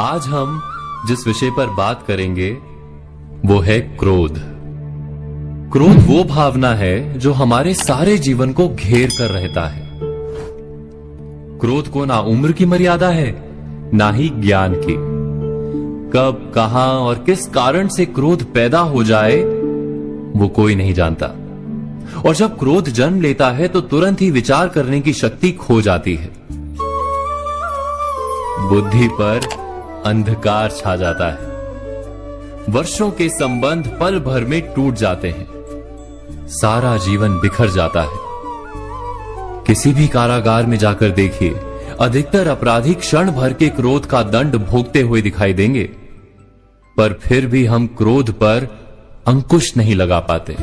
आज हम जिस विषय पर बात करेंगे वो है क्रोध। क्रोध वो भावना है जो हमारे सारे जीवन को घेर कर रहता है। क्रोध को ना उम्र की मर्यादा है, ना ही ज्ञान की। कब, कहां और किस कारण से क्रोध पैदा हो जाए वो कोई नहीं जानता। और जब क्रोध जन्म लेता है तो तुरंत ही विचार करने की शक्ति खो जाती है। बुद्धि पर अंधकार छा जाता है। वर्षों के संबंध पल भर में टूट जाते हैं। सारा जीवन बिखर जाता है। किसी भी कारागार में जाकर देखिए, अधिकतर अपराधी क्षण भर के क्रोध का दंड भोगते हुए दिखाई देंगे, पर फिर भी हम क्रोध पर अंकुश नहीं लगा पाते।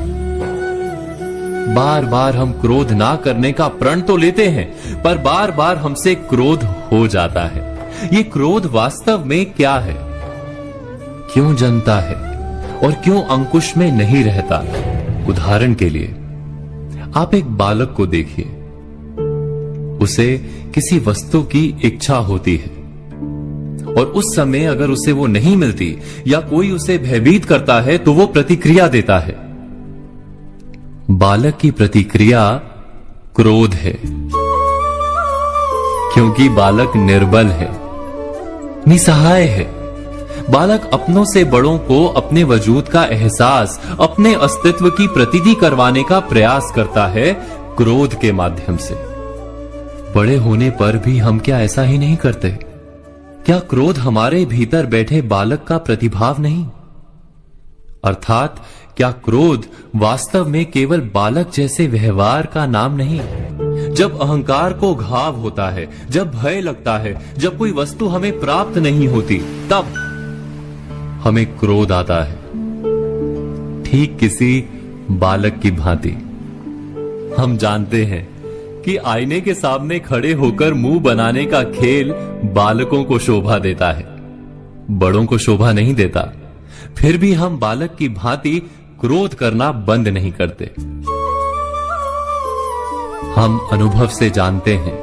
बार बार हम क्रोध ना करने का प्रण तो लेते हैं, पर बार बार हमसे क्रोध हो जाता है। ये क्रोध वास्तव में क्या है, क्यों जन्मता है और क्यों अंकुश में नहीं रहता? उदाहरण के लिए आप एक बालक को देखिए। उसे किसी वस्तु की इच्छा होती है और उस समय अगर उसे वो नहीं मिलती या कोई उसे भयभीत करता है तो वो प्रतिक्रिया देता है। बालक की प्रतिक्रिया क्रोध है, क्योंकि बालक निर्बल है, निसहाय है। बालक अपनों से बड़ों को अपने वजूद का एहसास, अपने अस्तित्व की प्रतीति करवाने का प्रयास करता है क्रोध के माध्यम से। बड़े होने पर भी हम क्या ऐसा ही नहीं करते? क्या क्रोध हमारे भीतर बैठे बालक का प्रतिभाव नहीं? अर्थात क्या क्रोध वास्तव में केवल बालक जैसे व्यवहार का नाम नहीं? जब अहंकार को घाव होता है, जब भय लगता है, जब कोई वस्तु हमें प्राप्त नहीं होती, तब हमें क्रोध आता है, ठीक किसी बालक की भांति। हम जानते हैं कि आईने के सामने खड़े होकर मुंह बनाने का खेल बालकों को शोभा देता है, बड़ों को शोभा नहीं देता। फिर भी हम बालक की भांति क्रोध करना बंद नहीं करते। हम अनुभव से जानते हैं,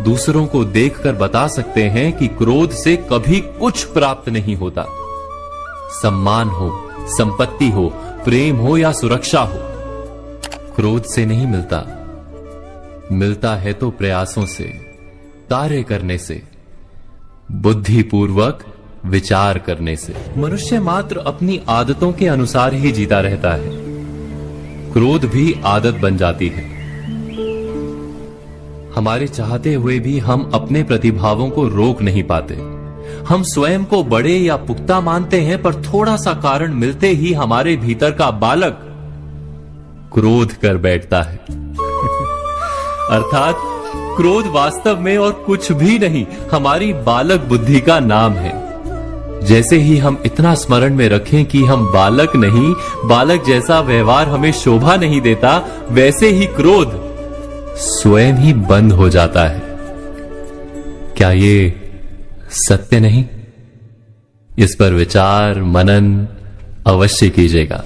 दूसरों को देखकर बता सकते हैं कि क्रोध से कभी कुछ प्राप्त नहीं होता। सम्मान हो, संपत्ति हो, प्रेम हो या सुरक्षा हो, क्रोध से नहीं मिलता। मिलता है तो प्रयासों से, कार्य करने से, बुद्धिपूर्वक विचार करने से। मनुष्य मात्र अपनी आदतों के अनुसार ही जीता रहता है। क्रोध भी आदत बन जाती है। हमारे चाहते हुए भी हम अपने प्रतिभावों को रोक नहीं पाते। हम स्वयं को बड़े या पुख्ता मानते हैं, पर थोड़ा सा कारण मिलते ही हमारे भीतर का बालक क्रोध कर बैठता है। अर्थात क्रोध वास्तव में और कुछ भी नहीं, हमारी बालक बुद्धि का नाम है। जैसे ही हम इतना स्मरण में रखें कि हम बालक नहीं, बालक जैसा व्यवहार हमें शोभा नहीं देता, वैसे ही क्रोध स्वयं ही बंद हो जाता है। क्या ये सत्य नहीं? इस पर विचार मनन अवश्य कीजिएगा।